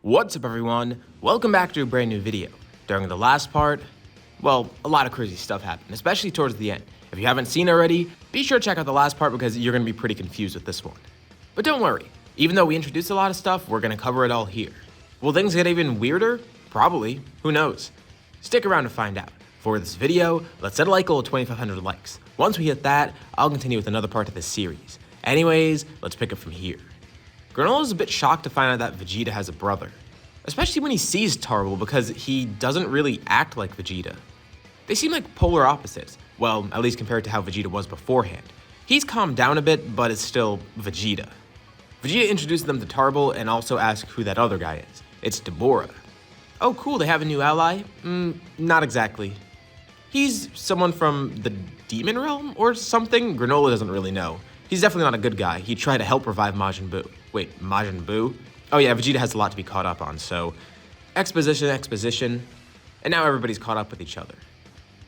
What's up everyone? Welcome back to a brand new video. During the last part, well, a lot of crazy stuff happened, especially towards the end. If you haven't seen already, be sure to check out the last part because you're going to be pretty confused with this one. But don't worry, even though we introduced a lot of stuff, we're going to cover it all here. Will things get even weirder? Probably. Who knows? Stick around to find out. For this video, let's set a like goal of 2,500 likes. Once we hit that, I'll continue with another part of this series. Anyways, let's pick up from here. Granolah is a bit shocked to find out that Vegeta has a brother, especially when he sees Tarble because he doesn't really act like Vegeta. They seem like polar opposites, well, at least compared to how Vegeta was beforehand. He's calmed down a bit, but is still Vegeta. Vegeta introduces them to Tarble and also asks who that other guy is. It's Deborah. Oh cool, they have a new ally? Not exactly. He's someone from the Demon Realm or something? Granolah doesn't really know. He's definitely not a good guy. He tried to help revive Majin Buu. Wait, Majin Buu? Oh yeah, Vegeta has a lot to be caught up on, so exposition, and now everybody's caught up with each other.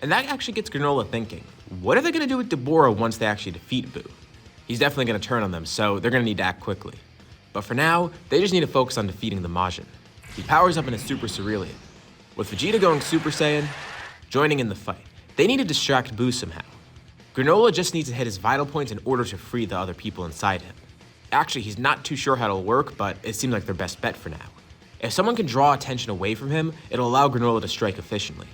And that actually gets Granolah thinking, what are they going to do with Deborah once they actually defeat Buu? He's definitely going to turn on them, so they're going to need to act quickly. But for now, they just need to focus on defeating the Majin. He powers up in a Super Cerealian. With Vegeta going Super Saiyan, joining in the fight, they need to distract Buu somehow. Granolah just needs to hit his vital points in order to free the other people inside him. Actually, he's not too sure how it'll work, but it seems like their best bet for now. If someone can draw attention away from him, it'll allow Granolah to strike efficiently.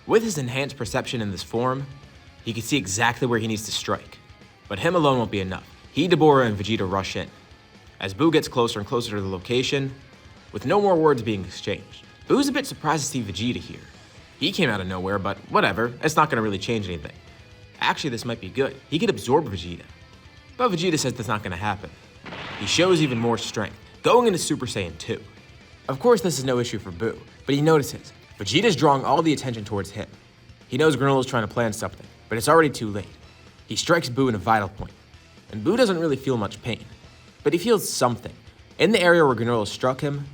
With his enhanced perception in this form, he can see exactly where he needs to strike. But him alone won't be enough. He, Deborah, and Vegeta rush in. As Buu gets closer and closer to the location, with no more words being exchanged, Buu's a bit surprised to see Vegeta here. He came out of nowhere, but whatever, it's not going to really change anything. Actually, this might be good. He could absorb Vegeta. But Vegeta says that's not going to happen. He shows even more strength, going into Super Saiyan 2. Of course, this is no issue for Buu, but he notices Vegeta's drawing all the attention towards him. He knows Granolah's trying to plan something, but it's already too late. He strikes Buu in a vital point, and Buu doesn't really feel much pain, but he feels something. In the area where Granolah struck him,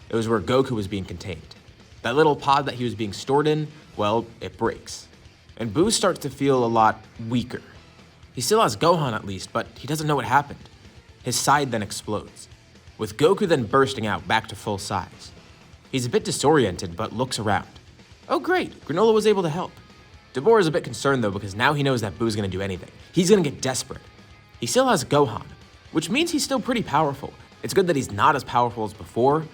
it was where Goku was being contained. That little pod that he was being stored in, well, it breaks. And Buu starts to feel a lot weaker. He still has Gohan at least, but he doesn't know what happened. His side then explodes, with Goku then bursting out back to full size. He's a bit disoriented, but looks around. Oh great, Granolah was able to help. Deborah is a bit concerned though because now he knows that Buu's gonna do anything. He's gonna get desperate. He still has Gohan, which means he's still pretty powerful. It's good that he's not as powerful as before,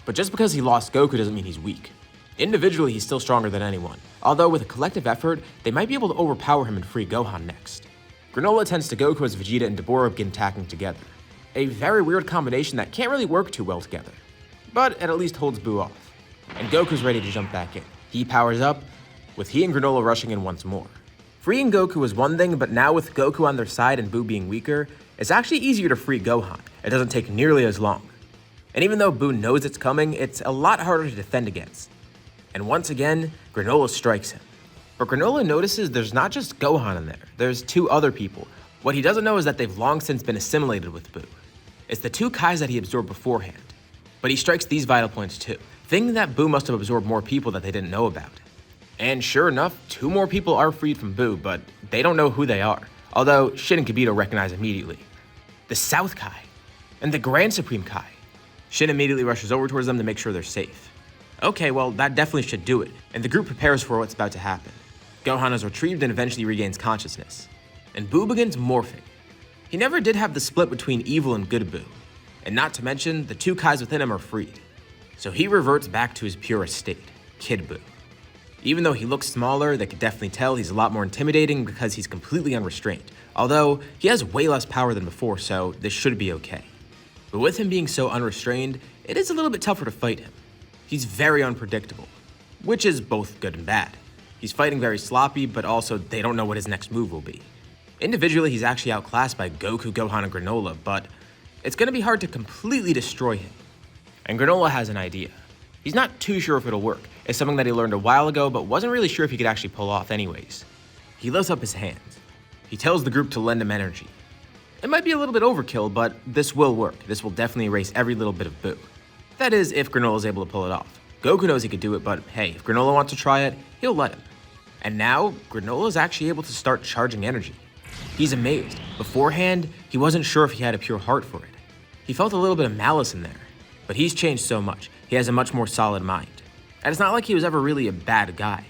but just because he lost Goku doesn't mean he's weak. Individually, he's still stronger than anyone, although with a collective effort, they might be able to overpower him and free Gohan next. Granolah tends to Goku as Vegeta and Deborah begin attacking together. A very weird combination that can't really work too well together, but it at least holds Buu off. And Goku's ready to jump back in. He powers up, with he and Granolah rushing in once more. Freeing Goku is one thing, but now with Goku on their side and Buu being weaker, it's actually easier to free Gohan. It doesn't take nearly as long. And even though Buu knows it's coming, it's a lot harder to defend against. And once again, Granolah strikes him. But Granolah notices there's not just Gohan in there, there's two other people. What he doesn't know is that they've long since been assimilated with Buu. It's the two Kais that he absorbed beforehand. But he strikes these vital points too, thinking that Buu must have absorbed more people that they didn't know about. And sure enough, two more people are freed from Buu, but they don't know who they are. Although Shin and Kibito recognize immediately. The South Kai and the Grand Supreme Kai. Shin immediately rushes over towards them to make sure they're safe. Okay, well, that definitely should do it, and the group prepares for what's about to happen. Gohan is retrieved and eventually regains consciousness, and Buu begins morphing. He never did have the split between evil and good Buu, and not to mention, the two Kais within him are freed. So he reverts back to his purest state, Kid Buu. Even though he looks smaller, they could definitely tell he's a lot more intimidating because he's completely unrestrained, although he has way less power than before, so this should be okay. But with him being so unrestrained, it is a little bit tougher to fight him. He's very unpredictable, which is both good and bad. He's fighting very sloppy, but also they don't know what his next move will be. Individually, he's actually outclassed by Goku, Gohan, and Granolah, but it's going to be hard to completely destroy him. And Granolah has an idea. He's not too sure if it'll work. It's something that he learned a while ago, but wasn't really sure if he could actually pull off anyways. He lifts up his hands. He tells the group to lend him energy. It might be a little bit overkill, but this will work. This will definitely erase every little bit of Buu. That is, if Granolah is able to pull it off. Goku knows he could do it, but hey, if Granolah wants to try it, he'll let him. And now, Granolah is actually able to start charging energy. He's amazed. Beforehand, he wasn't sure if he had a pure heart for it. He felt a little bit of malice in there, but he's changed so much. he has a much more solid mind. And it's not like he was ever really a bad guy.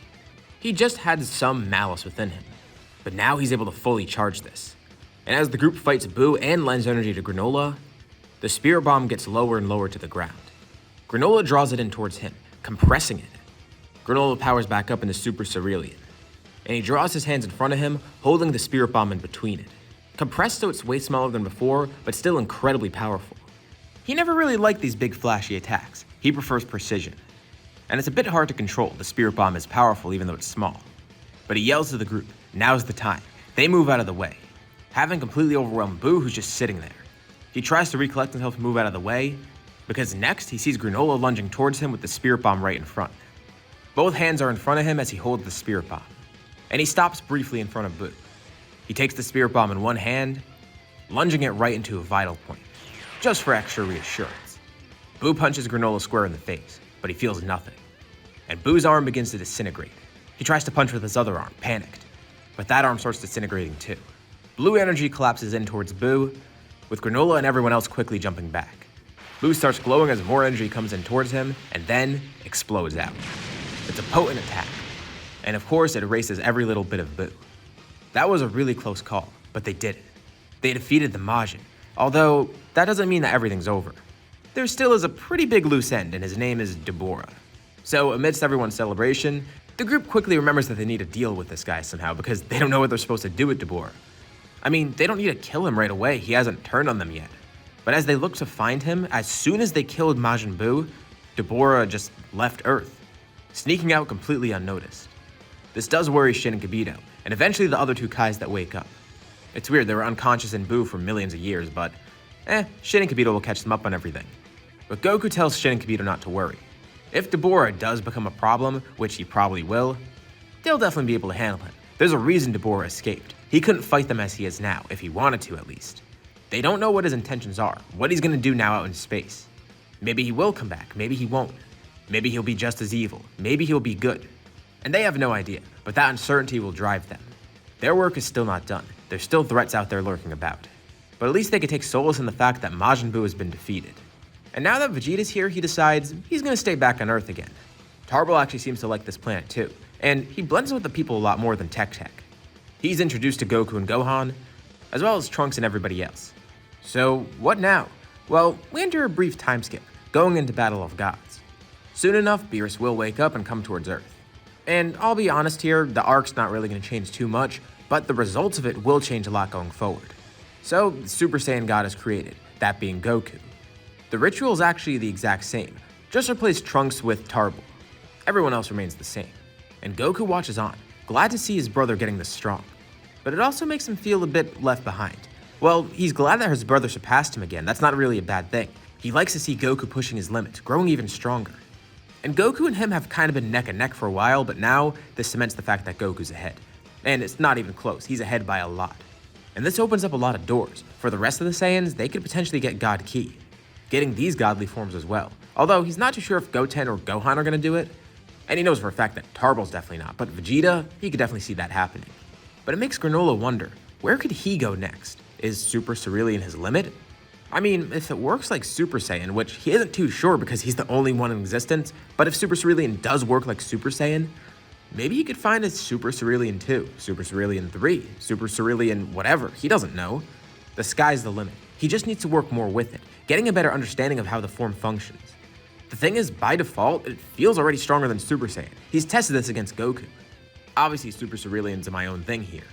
He just had some malice within him. But now he's able to fully charge this. And as the group fights Buu and lends energy to Granolah, the Spirit Bomb gets lower and lower to the ground. Granolah draws it in towards him, compressing it. Granolah powers back up into Super Cerealian, and he draws his hands in front of him, holding the Spirit Bomb in between it. Compressed so it's way smaller than before, but still incredibly powerful. He never really liked these big flashy attacks. He prefers precision. And it's a bit hard to control. The Spirit Bomb is powerful even though it's small. But he yells to the group, now's the time. They move out of the way, having completely overwhelmed Buu, who's just sitting there. He tries to recollect himself to move out of the way, because next he sees Granolah lunging towards him with the Spirit Bomb right in front. Both hands are in front of him as he holds the Spirit Bomb, and he stops briefly in front of Buu. He takes the Spirit Bomb in one hand, lunging it right into a vital point, just for extra reassurance. Buu punches Granolah square in the face, but he feels nothing, and Buu's arm begins to disintegrate. He tries to punch with his other arm, panicked, but that arm starts disintegrating too. Blue energy collapses in towards Buu, with Granolah and everyone else quickly jumping back. Buu starts glowing as more energy comes in towards him, and then explodes out. It's a potent attack, and of course it erases every little bit of Buu. That was a really close call, but they did it. They defeated the Majin, although that doesn't mean that everything's over. There still is a pretty big loose end, and his name is Deborah. So amidst everyone's celebration, the group quickly remembers that they need to deal with this guy somehow because they don't know what they're supposed to do with Deborah. I mean, they don't need to kill him right away, he hasn't turned on them yet. But as they look to find him, as soon as they killed Majin Buu, Deborah just left Earth, sneaking out completely unnoticed. This does worry Shin and Kibito, and eventually the other two Kais that wake up. It's weird, they were unconscious in Buu for millions of years, but Shin and Kibito will catch them up on everything. But Goku tells Shin and Kibito not to worry. If Deborah does become a problem, which he probably will, they'll definitely be able to handle him. There's a reason Deborah escaped. He couldn't fight them as he is now, if he wanted to at least. They don't know what his intentions are, what he's gonna do now out in space. Maybe he will come back, maybe he won't. Maybe he'll be just as evil, maybe he'll be good. And they have no idea, but that uncertainty will drive them. Their work is still not done. There's still threats out there lurking about. But at least they can take solace in the fact that Majin Buu has been defeated. And now that Vegeta's here, he decides he's gonna stay back on Earth again. Tarbell actually seems to like this planet too, and he blends with the people a lot more than Tech. He's introduced to Goku and Gohan, as well as Trunks and everybody else. So what now? Well, we enter a brief time skip, going into Battle of Gods. Soon enough, Beerus will wake up and come towards Earth. And I'll be honest here, the arc's not really going to change too much, but the results of it will change a lot going forward. So, the Super Saiyan God is created, that being Goku. The ritual is actually the exact same, just replace Trunks with Tarbell. Everyone else remains the same. And Goku watches on, glad to see his brother getting this strong. But it also makes him feel a bit left behind. Well, he's glad that his brother surpassed him again, that's not really a bad thing. He likes to see Goku pushing his limits, growing even stronger. And Goku and him have kind of been neck and neck for a while, but now this cements the fact that Goku's ahead. And it's not even close, he's ahead by a lot. And this opens up a lot of doors. For the rest of the Saiyans, they could potentially get God Ki, getting these godly forms as well. Although he's not too sure if Goten or Gohan are going to do it. And he knows for a fact that Tarbell's definitely not, but Vegeta, he could definitely see that happening. But it makes Granolah wonder, where could he go next? Is Super Cerealian his limit? I mean, if it works like Super Saiyan, which he isn't too sure because he's the only one in existence, but if Super Cerealian does work like Super Saiyan, maybe he could find a Super Cerealian 2, Super Cerealian 3, Super Cerealian whatever, he doesn't know. The sky's the limit. He just needs to work more with it, getting a better understanding of how the form functions. The thing is, by default, it feels already stronger than Super Saiyan. He's tested this against Goku. Obviously, Super Cerealian's my own thing here,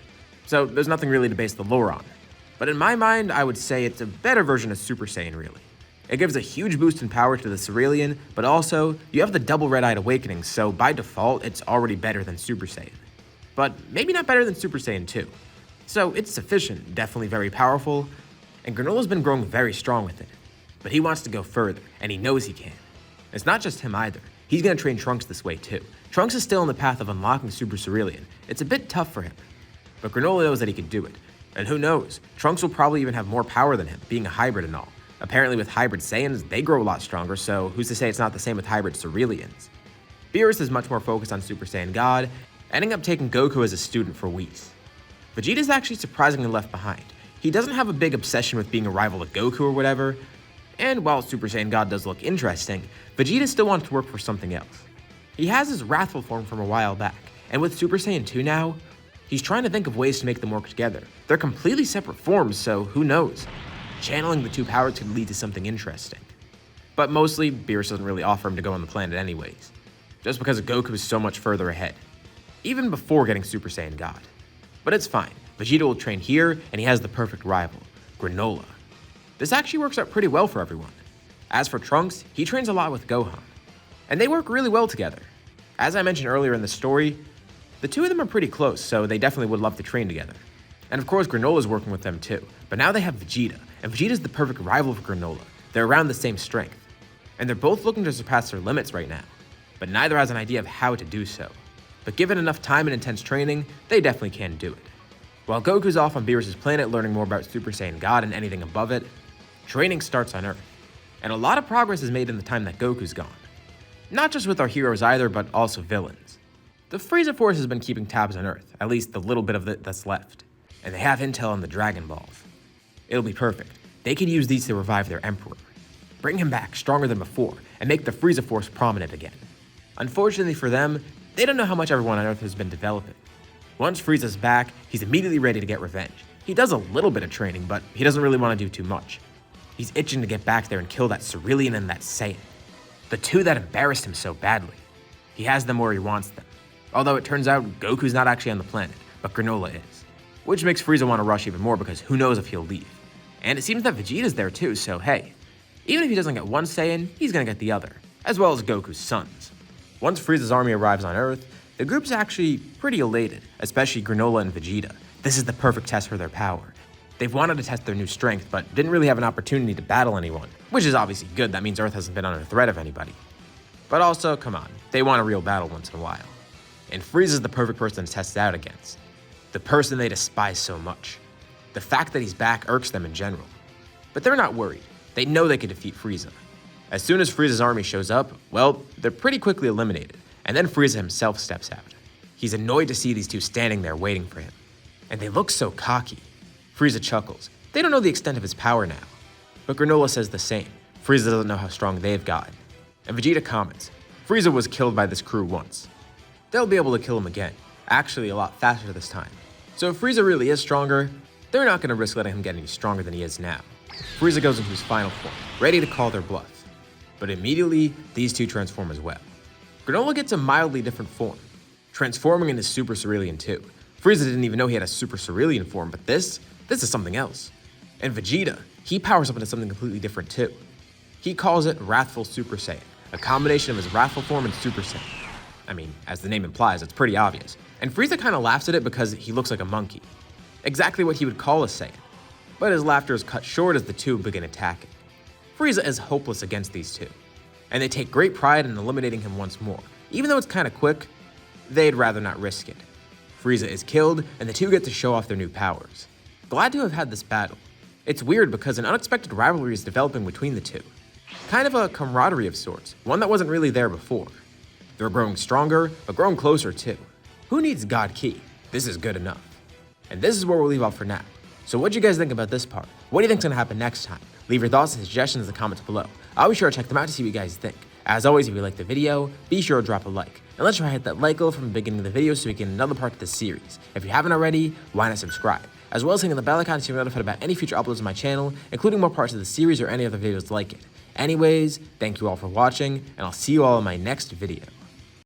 so there's nothing really to base the lore on. But in my mind, I would say it's a better version of Super Saiyan, really. It gives a huge boost in power to the Cerealian, but also, you have the double Red-Eyed Awakening, so by default, it's already better than Super Saiyan. But maybe not better than Super Saiyan 2. So it's sufficient, definitely very powerful, and Granolah's been growing very strong with it. But he wants to go further, and he knows he can. It's not just him either. He's gonna train Trunks this way too. Trunks is still on the path of unlocking Super Cerealian. It's a bit tough for him, but Granolah knows that he can do it. And who knows, Trunks will probably even have more power than him, being a hybrid and all. Apparently with hybrid Saiyans, they grow a lot stronger, so who's to say it's not the same with hybrid Cerealians? Beerus is much more focused on Super Saiyan God, ending up taking Goku as a student for Whis. Vegeta's actually surprisingly left behind. He doesn't have a big obsession with being a rival to Goku or whatever, And while Super Saiyan God does look interesting, Vegeta still wants to work for something else. He has his wrathful form from a while back, and with Super Saiyan 2 now, he's trying to think of ways to make them work together. They're completely separate forms, so who knows? Channeling the two powers could lead to something interesting. But mostly, Beerus doesn't really offer him to go on the planet anyways, just because Goku is so much further ahead, even before getting Super Saiyan God. But it's fine, Vegeta will train here, and he has the perfect rival, Granolah. This actually works out pretty well for everyone. As for Trunks, he trains a lot with Gohan, and they work really well together. As I mentioned earlier in the story, the two of them are pretty close, so they definitely would love to train together. And of course, Granolah's working with them too, but now they have Vegeta, and Vegeta's the perfect rival for Granolah. They're around the same strength, and they're both looking to surpass their limits right now, but neither has an idea of how to do so. But given enough time and intense training, they definitely can do it. While Goku's off on Beerus' planet learning more about Super Saiyan God and anything above it, training starts on Earth, and a lot of progress is made in the time that Goku's gone. Not just with our heroes either, but also villains. The Frieza Force has been keeping tabs on Earth, at least the little bit of it that's left, and they have intel on the Dragon Balls. It'll be perfect. They could use these to revive their Emperor, bring him back stronger than before, and make the Frieza Force prominent again. Unfortunately for them, they don't know how much everyone on Earth has been developing. Once Frieza's back, he's immediately ready to get revenge. He does a little bit of training, but he doesn't really want to do too much. He's itching to get back there and kill that Cerulean and that Saiyan, the two that embarrassed him so badly. He has them where he wants them. Although it turns out Goku's not actually on the planet, but Granolah is. Which makes Frieza want to rush even more because who knows if he'll leave. And it seems that Vegeta's there too, so hey, even if he doesn't get one Saiyan, he's gonna get the other, as well as Goku's sons. Once Frieza's army arrives on Earth, the group's actually pretty elated, especially Granolah and Vegeta. This is the perfect test for their power. They've wanted to test their new strength, but didn't really have an opportunity to battle anyone, which is obviously good. That means Earth hasn't been under threat of anybody. But also, come on, they want a real battle once in a while. And Frieza's the perfect person to test it out against. The person they despise so much. The fact that he's back irks them in general. But they're not worried. They know they can defeat Frieza. As soon as Frieza's army shows up, well, they're pretty quickly eliminated, and then Frieza himself steps out. He's annoyed to see these two standing there waiting for him. And they look so cocky. Frieza chuckles. They don't know the extent of his power now. But Granolah says the same. Frieza doesn't know how strong they've gotten. And Vegeta comments, Frieza was killed by this crew once. They'll be able to kill him again, actually a lot faster this time. So if Frieza really is stronger, they're not going to risk letting him get any stronger than he is now. Frieza goes into his final form, ready to call their bluff. But immediately, these two transform as well. Granolah gets a mildly different form, transforming into Super Cerulean 2. Frieza didn't even know he had a Super Cerulean form, but this is something else. And Vegeta, he powers up into something completely different too. He calls it Wrathful Super Saiyan, a combination of his wrathful form and Super Saiyan. I mean, as the name implies, it's pretty obvious. And Frieza kind of laughs at it because he looks like a monkey. Exactly what he would call a Saiyan. But his laughter is cut short as the two begin attacking. Frieza is hopeless against these two, and they take great pride in eliminating him once more. Even though it's kind of quick, they'd rather not risk it. Frieza is killed, and the two get to show off their new powers. Glad to have had this battle. It's weird because an unexpected rivalry is developing between the two. Kind of a camaraderie of sorts, one that wasn't really there before. They're growing stronger, but growing closer too. Who needs God Ki? This is good enough. And this is where we'll leave off for now. So what do you guys think about this part? What do you think's gonna happen next time? Leave your thoughts and suggestions in the comments below. I'll be sure to check them out to see what you guys think. As always, if you liked the video, be sure to drop a like. And let's try to hit that like goal from the beginning of the video so we can get another part of this series. If you haven't already, why not subscribe? As well as hitting the bell icon so you're notified about any future uploads on my channel, including more parts of the series or any other videos like it. Anyways, thank you all for watching, and I'll see you all in my next video.